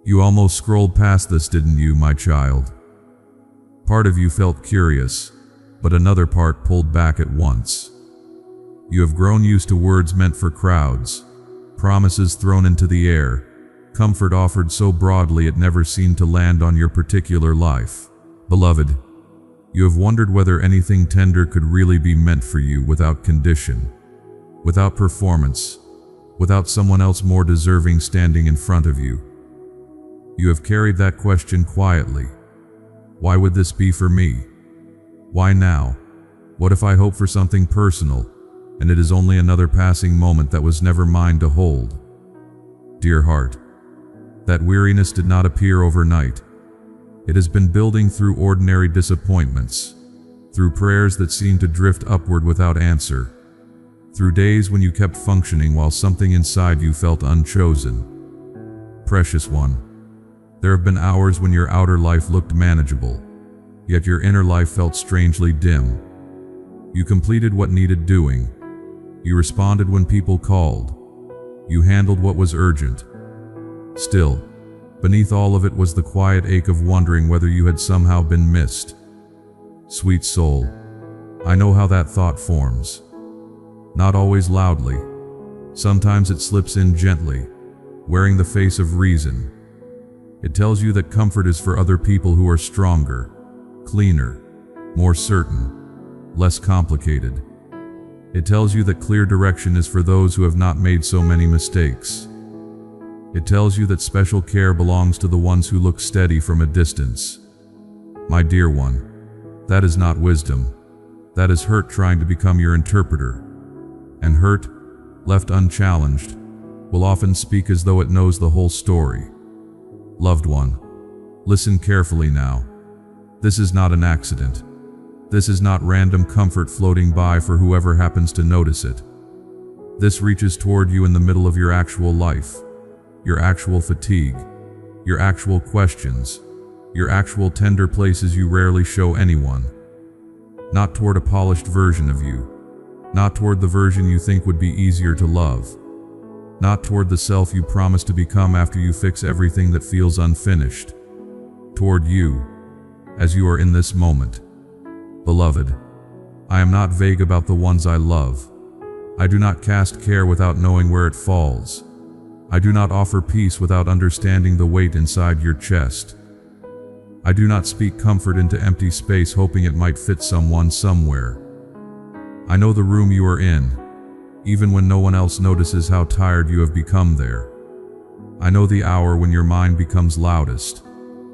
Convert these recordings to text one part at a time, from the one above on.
You almost scrolled past this, didn't you, my child? Part of you felt curious, but another part pulled back at once. You have grown used to words meant for crowds, promises thrown into the air, comfort offered so broadly it never seemed to land on your particular life. Beloved, you have wondered whether anything tender could really be meant for you without condition, without performance, without someone else more deserving standing in front of you. You have carried that question quietly. Why would this be for me? Why now? What if I hope for something personal, and it is only another passing moment that was never mine to hold? Dear heart, that weariness did not appear overnight. It has been building through ordinary disappointments, through prayers that seemed to drift upward without answer, through days when you kept functioning while something inside you felt unchosen. Precious one, there have been hours when your outer life looked manageable, yet your inner life felt strangely dim. You completed what needed doing. You responded when people called. You handled what was urgent. Still, beneath all of it was the quiet ache of wondering whether you had somehow been missed. Sweet soul, I know how that thought forms. Not always loudly. Sometimes it slips in gently, wearing the face of reason. It tells you that comfort is for other people who are stronger, cleaner, more certain, less complicated. It tells you that clear direction is for those who have not made so many mistakes. It tells you that special care belongs to the ones who look steady from a distance. My dear one, that is not wisdom. That is hurt trying to become your interpreter. And hurt, left unchallenged, will often speak as though it knows the whole story. Loved one, listen carefully now. This is not an accident. This is not random comfort floating by for whoever happens to notice it. This reaches toward you in the middle of your actual life, your actual fatigue, your actual questions, your actual tender places you rarely show anyone. Not toward a polished version of you, not toward the version you think would be easier to love, not toward the self you promise to become after you fix everything that feels unfinished. Toward you, as you are in this moment. Beloved, I am not vague about the ones I love. I do not cast care without knowing where it falls. I do not offer peace without understanding the weight inside your chest. I do not speak comfort into empty space hoping it might fit someone somewhere. I know the room you are in, even when no one else notices how tired you have become there. I know the hour when your mind becomes loudest.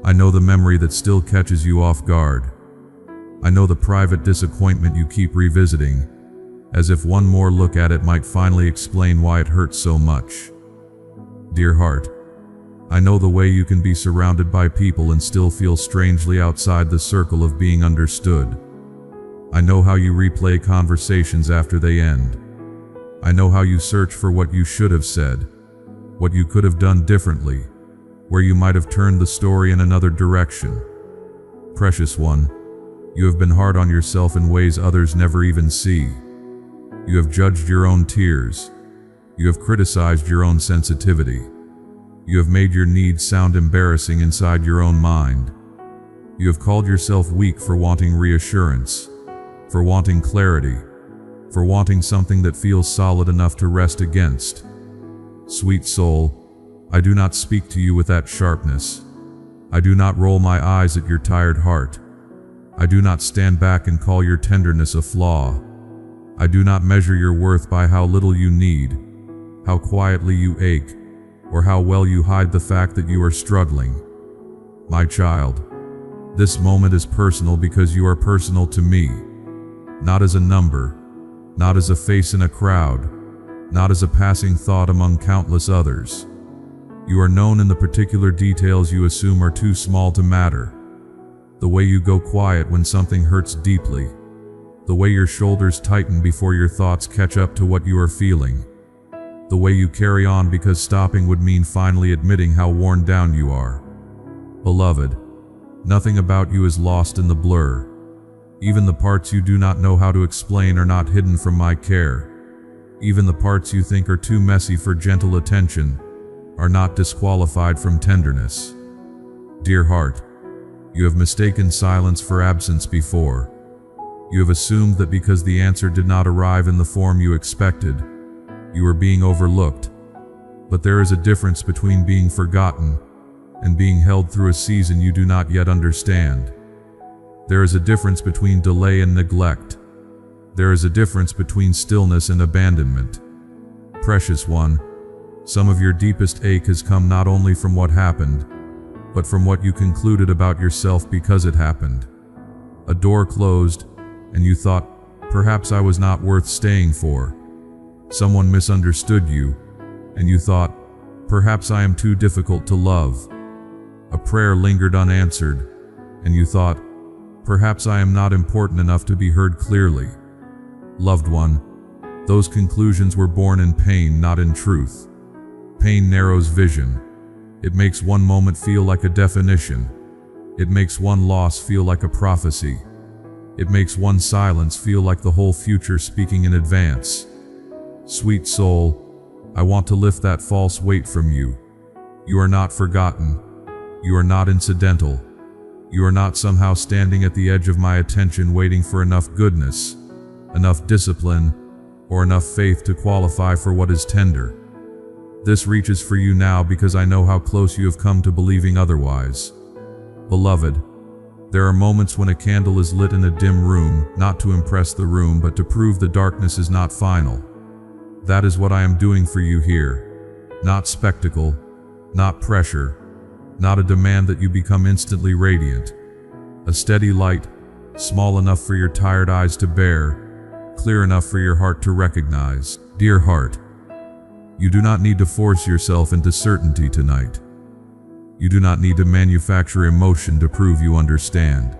I know the memory that still catches you off guard. I know the private disappointment you keep revisiting, as if one more look at it might finally explain why it hurts so much. Dear heart, I know the way you can be surrounded by people and still feel strangely outside the circle of being understood. I know how you replay conversations after they end. I know how you search for what you should have said, what you could have done differently, where you might have turned the story in another direction. Precious one, you have been hard on yourself in ways others never even see. You have judged your own tears. You have criticized your own sensitivity. You have made your needs sound embarrassing inside your own mind. You have called yourself weak for wanting reassurance, for wanting clarity, for wanting something that feels solid enough to rest against. Sweet soul, I do not speak to you with that sharpness. I do not roll my eyes at your tired heart. I do not stand back and call your tenderness a flaw. I do not measure your worth by how little you need, how quietly you ache, or how well you hide the fact that you are struggling. My child, this moment is personal because you are personal to me, not as a number, not as a face in a crowd, not as a passing thought among countless others. You are known in the particular details you assume are too small to matter. The way you go quiet when something hurts deeply. The way your shoulders tighten before your thoughts catch up to what you are feeling. The way you carry on because stopping would mean finally admitting how worn down you are. Beloved, nothing about you is lost in the blur. Even the parts you do not know how to explain are not hidden from my care. Even the parts you think are too messy for gentle attention, are not disqualified from tenderness. Dear heart, you have mistaken silence for absence before. You have assumed that because the answer did not arrive in the form you expected, you were being overlooked. But there is a difference between being forgotten and being held through a season you do not yet understand. There is a difference between delay and neglect. There is a difference between stillness and abandonment. Precious one, some of your deepest ache has come not only from what happened, but from what you concluded about yourself because it happened. A door closed, and you thought, perhaps I was not worth staying for. Someone misunderstood you, and you thought, perhaps I am too difficult to love. A prayer lingered unanswered, and you thought, perhaps I am not important enough to be heard clearly. Loved one, those conclusions were born in pain, not in truth. Pain narrows vision. It makes one moment feel like a definition. It makes one loss feel like a prophecy. It makes one silence feel like the whole future speaking in advance. Sweet soul, I want to lift that false weight from you. You are not forgotten. You are not incidental. You are not somehow standing at the edge of my attention waiting for enough goodness, enough discipline, or enough faith to qualify for what is tender. This reaches for you now because I know how close you have come to believing otherwise. Beloved, there are moments when a candle is lit in a dim room, not to impress the room but to prove the darkness is not final. That is what I am doing for you here. Not spectacle, not pressure, not a demand that you become instantly radiant. A steady light, small enough for your tired eyes to bear, clear enough for your heart to recognize. Dear heart, you do not need to force yourself into certainty tonight. You do not need to manufacture emotion to prove you understand.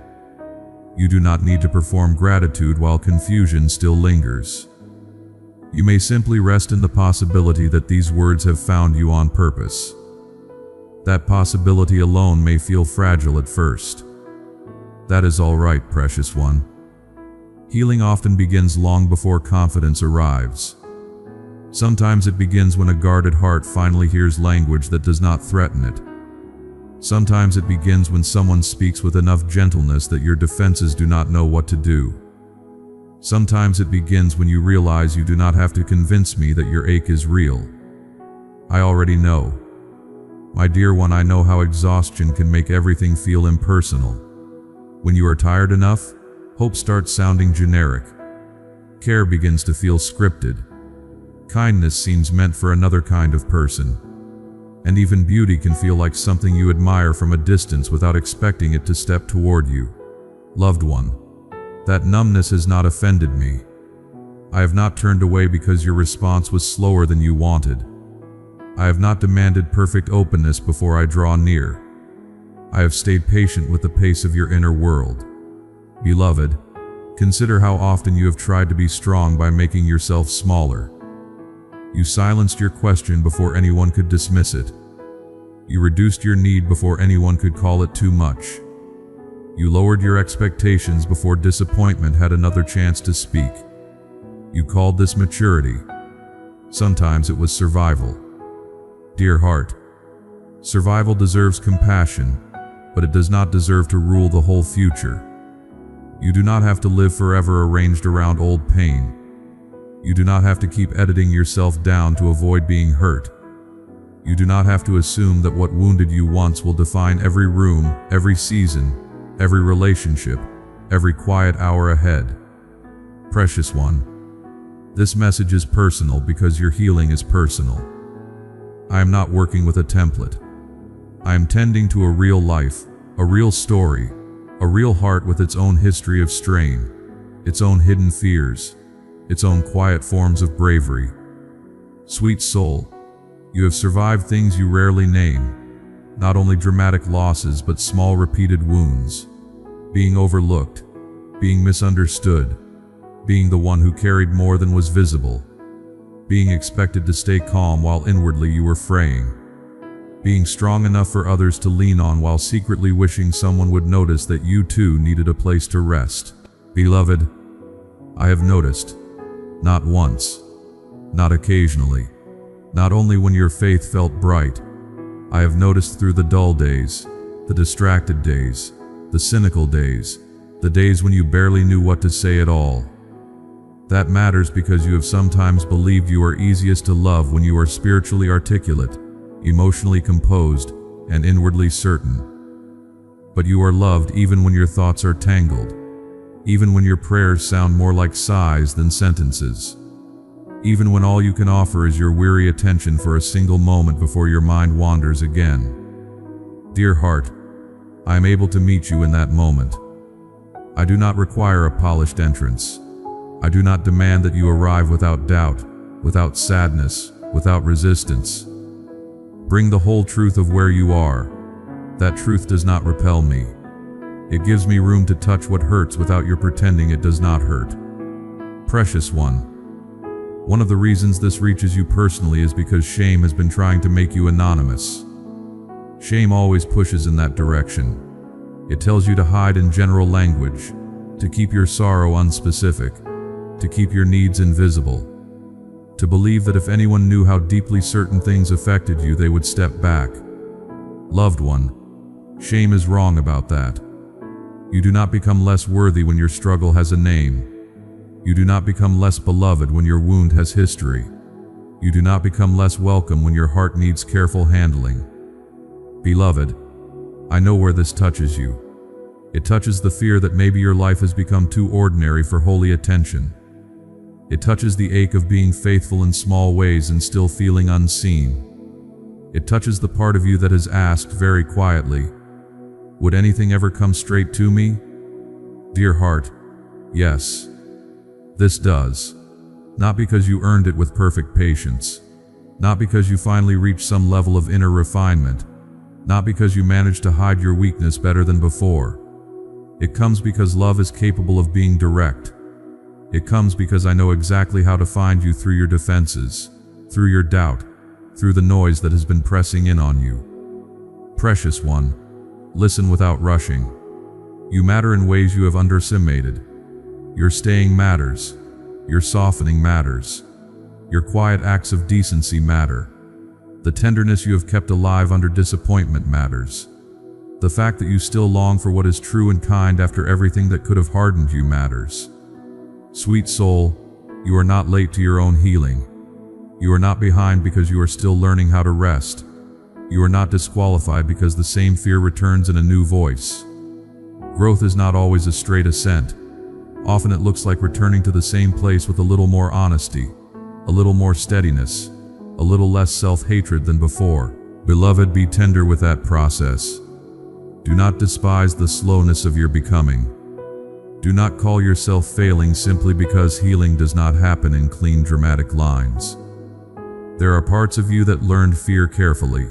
You do not need to perform gratitude while confusion still lingers. You may simply rest in the possibility that these words have found you on purpose. That possibility alone may feel fragile at first. That is all right, precious one. Healing often begins long before confidence arrives. Sometimes it begins when a guarded heart finally hears language that does not threaten it. Sometimes it begins when someone speaks with enough gentleness that your defenses do not know what to do. Sometimes it begins when you realize you do not have to convince me that your ache is real. I already know. My dear one, I know how exhaustion can make everything feel impersonal. When you are tired enough, hope starts sounding generic. Care begins to feel scripted. Kindness seems meant for another kind of person. And even beauty can feel like something you admire from a distance without expecting it to step toward you. Loved one, that numbness has not offended me. I have not turned away because your response was slower than you wanted. I have not demanded perfect openness before I draw near. I have stayed patient with the pace of your inner world. Beloved, consider how often you have tried to be strong by making yourself smaller. You silenced your question before anyone could dismiss it. You reduced your need before anyone could call it too much. You lowered your expectations before disappointment had another chance to speak. You called this maturity. Sometimes it was survival. Dear heart, survival deserves compassion, but it does not deserve to rule the whole future. You do not have to live forever arranged around old pain. You do not have to keep editing yourself down to avoid being hurt. You do not have to assume that what wounded you once will define every room, every season, every relationship, every quiet hour ahead. Precious one, this message is personal because your healing is personal. I am not working with a template. I am tending to a real life, a real story, a real heart with its own history of strain, its own hidden fears, its own quiet forms of bravery. Sweet soul, you have survived things you rarely name, not only dramatic losses but small repeated wounds, being overlooked, being misunderstood, being the one who carried more than was visible, being expected to stay calm while inwardly you were fraying, being strong enough for others to lean on while secretly wishing someone would notice that you too needed a place to rest. Beloved, I have noticed. Not once, not occasionally, not only when your faith felt bright, I have noticed through the dull days, the distracted days, the cynical days, the days when you barely knew what to say at all. That matters because you have sometimes believed you are easiest to love when you are spiritually articulate, emotionally composed, and inwardly certain. But you are loved even when your thoughts are tangled, even when your prayers sound more like sighs than sentences, even when all you can offer is your weary attention for a single moment before your mind wanders again. Dear heart, I am able to meet you in that moment. I do not require a polished entrance. I do not demand that you arrive without doubt, without sadness, without resistance. Bring the whole truth of where you are. That truth does not repel me. It gives me room to touch what hurts without your pretending it does not hurt. Precious one, one of the reasons this reaches you personally is because shame has been trying to make you anonymous. Shame always pushes in that direction. It tells you to hide in general language, to keep your sorrow unspecific, to keep your needs invisible, to believe that if anyone knew how deeply certain things affected you, they would step back. Loved one, shame is wrong about that. You do not become less worthy when your struggle has a name. You do not become less beloved when your wound has history. You do not become less welcome when your heart needs careful handling. Beloved, I know where this touches you. It touches the fear that maybe your life has become too ordinary for holy attention. It touches the ache of being faithful in small ways and still feeling unseen. It touches the part of you that has asked very quietly, would anything ever come straight to me? Dear heart, yes. This does. Not because you earned it with perfect patience. Not because you finally reached some level of inner refinement. Not because you managed to hide your weakness better than before. It comes because love is capable of being direct. It comes because I know exactly how to find you through your defenses, through your doubt, through the noise that has been pressing in on you. Precious one, listen without rushing. You matter in ways you have underestimated. Your staying matters. Your softening matters. Your quiet acts of decency matter. The tenderness you have kept alive under disappointment matters. The fact that you still long for what is true and kind after everything that could have hardened you matters. Sweet soul, you are not late to your own healing. You are not behind because you are still learning how to rest. You are not disqualified because the same fear returns in a new voice. Growth is not always a straight ascent. Often it looks like returning to the same place with a little more honesty, a little more steadiness, a little less self-hatred than before. Beloved, be tender with that process. Do not despise the slowness of your becoming. Do not call yourself failing simply because healing does not happen in clean, dramatic lines. There are parts of you that learned fear carefully.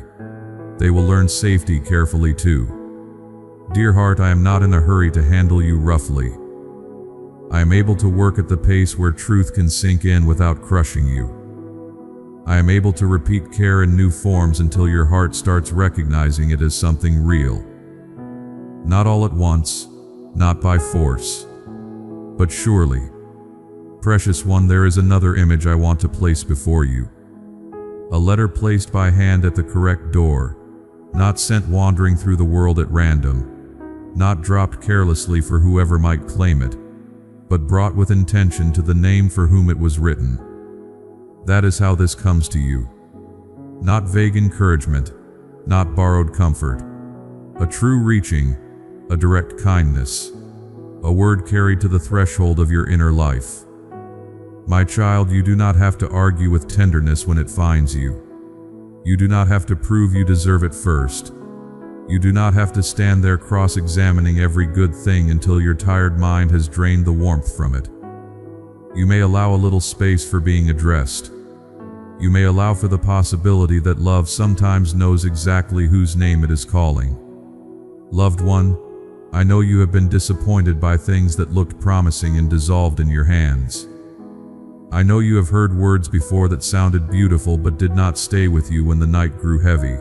They will learn safety carefully too. Dear heart, I am not in a hurry to handle you roughly. I am able to work at the pace where truth can sink in without crushing you. I am able to repeat care in new forms until your heart starts recognizing it as something real. Not all at once, not by force, but surely. Precious one, there is another image I want to place before you. A letter placed by hand at the correct door, not sent wandering through the world at random, not dropped carelessly for whoever might claim it, but brought with intention to the name for whom it was written. That is how this comes to you. Not vague encouragement, not borrowed comfort. A true reaching, a direct kindness, a word carried to the threshold of your inner life. My child, you do not have to argue with tenderness when it finds you. You do not have to prove you deserve it first. You do not have to stand there cross-examining every good thing until your tired mind has drained the warmth from it. You may allow a little space for being addressed. You may allow for the possibility that love sometimes knows exactly whose name it is calling. Loved one, I know you have been disappointed by things that looked promising and dissolved in your hands. I know you have heard words before that sounded beautiful but did not stay with you when the night grew heavy.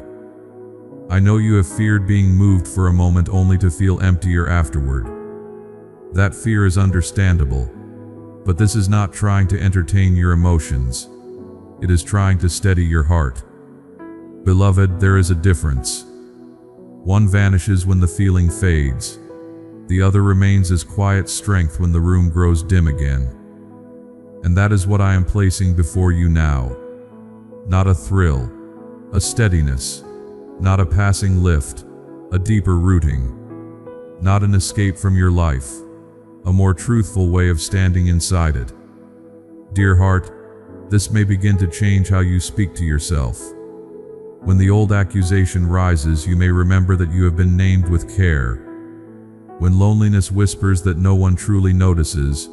I know you have feared being moved for a moment only to feel emptier afterward. That fear is understandable, but this is not trying to entertain your emotions. It is trying to steady your heart. Beloved, there is a difference. One vanishes when the feeling fades. The other remains as quiet strength when the room grows dim again. And that is what I am placing before you now. Not a thrill, a steadiness, not a passing lift, a deeper rooting. Not an escape from your life, a more truthful way of standing inside it. Dear heart, this may begin to change how you speak to yourself. When the old accusation rises, you may remember that you have been named with care. When loneliness whispers that no one truly notices,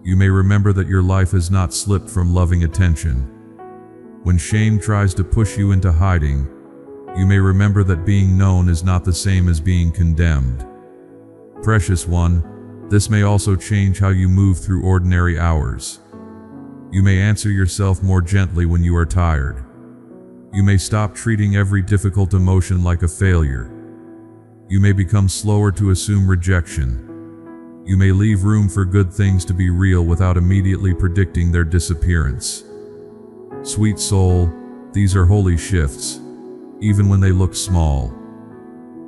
you may remember that your life has not slipped from loving attention. When shame tries to push you into hiding, you may remember that being known is not the same as being condemned. Precious one, this may also change how you move through ordinary hours. You may answer yourself more gently when you are tired. You may stop treating every difficult emotion like a failure. You may become slower to assume rejection. You may leave room for good things to be real without immediately predicting their disappearance. Sweet soul, these are holy shifts, even when they look small.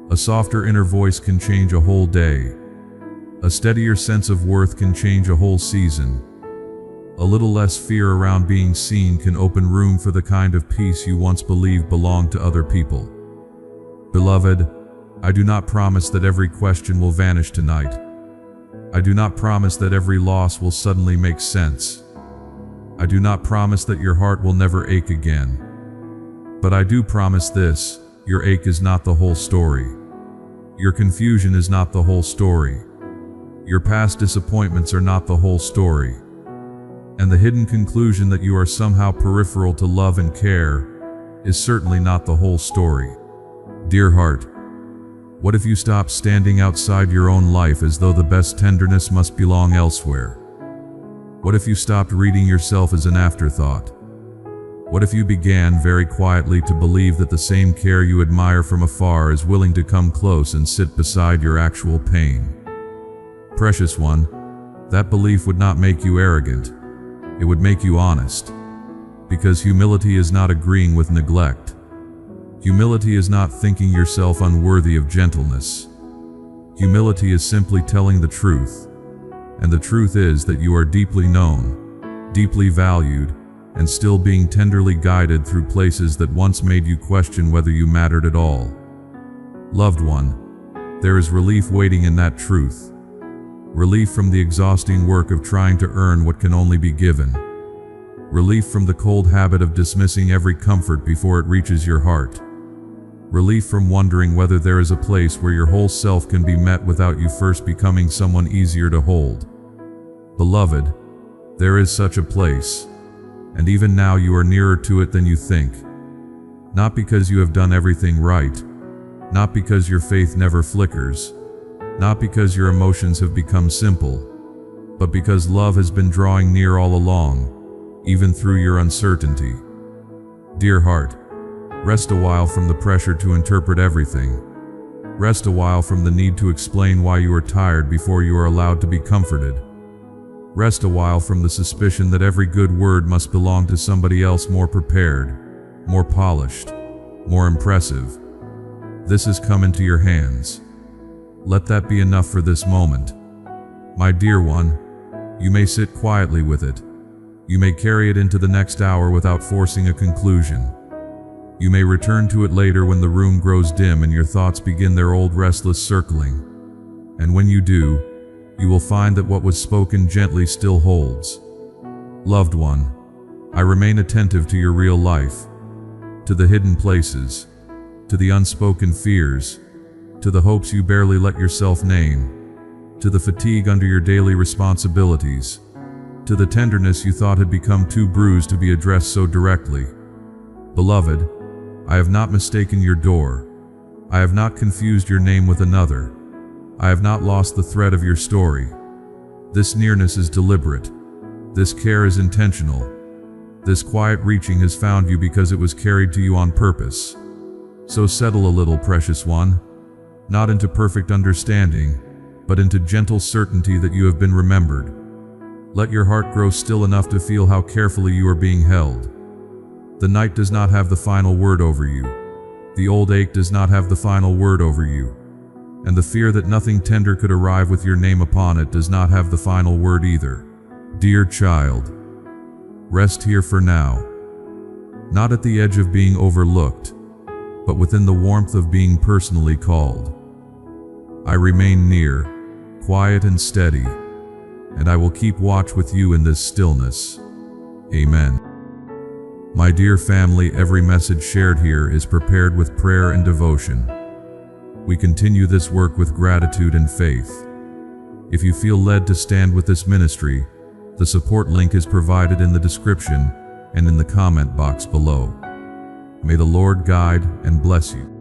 A softer inner voice can change a whole day. A steadier sense of worth can change a whole season. A little less fear around being seen can open room for the kind of peace you once believed belonged to other people. Beloved, I do not promise that every question will vanish tonight. I do not promise that every loss will suddenly make sense. I do not promise that your heart will never ache again. But I do promise this: your ache is not the whole story. Your confusion is not the whole story. Your past disappointments are not the whole story. And the hidden conclusion that you are somehow peripheral to love and care is certainly not the whole story. Dear heart, what if you stopped standing outside your own life as though the best tenderness must belong elsewhere? What if you stopped reading yourself as an afterthought? What if you began very quietly to believe that the same care you admire from afar is willing to come close and sit beside your actual pain? Precious one, that belief would not make you arrogant. It would make you honest. Because humility is not agreeing with neglect. Humility is not thinking yourself unworthy of gentleness. Humility is simply telling the truth. And the truth is that you are deeply known, deeply valued, and still being tenderly guided through places that once made you question whether you mattered at all. Loved one, there is relief waiting in that truth. Relief from the exhausting work of trying to earn what can only be given. Relief from the cold habit of dismissing every comfort before it reaches your heart. Relief from wondering whether there is a place where your whole self can be met without you first becoming someone easier to hold. Beloved, there is such a place, and even now you are nearer to it than you think. Not because you have done everything right, not because your faith never flickers, not because your emotions have become simple, but because love has been drawing near all along, even through your uncertainty. Dear heart, rest a while from the pressure to interpret everything. Rest a while from the need to explain why you are tired before you are allowed to be comforted. Rest a while from the suspicion that every good word must belong to somebody else more prepared, more polished, more impressive. This has come into your hands. Let that be enough for this moment. My dear one, you may sit quietly with it. You may carry it into the next hour without forcing a conclusion. You may return to it later when the room grows dim and your thoughts begin their old restless circling. And when you do, you will find that what was spoken gently still holds. Loved one, I remain attentive to your real life, to the hidden places, to the unspoken fears, to the hopes you barely let yourself name, to the fatigue under your daily responsibilities, to the tenderness you thought had become too bruised to be addressed so directly. Beloved, I have not mistaken your door. I have not confused your name with another. I have not lost the thread of your story. This nearness is deliberate. This care is intentional. This quiet reaching has found you because it was carried to you on purpose. So settle a little, precious one, not into perfect understanding, but into gentle certainty that you have been remembered. Let your heart grow still enough to feel how carefully you are being held. The night does not have the final word over you. The old ache does not have the final word over you, and the fear that nothing tender could arrive with your name upon it does not have the final word either. Dear child, rest here for now, not at the edge of being overlooked, but within the warmth of being personally called. I remain near, quiet and steady, and I will keep watch with you in this stillness. Amen. My dear family, every message shared here is prepared with prayer and devotion. We continue this work with gratitude and faith. If you feel led to stand with this ministry, the support link is provided in the description and in the comment box below. May the Lord guide and bless you.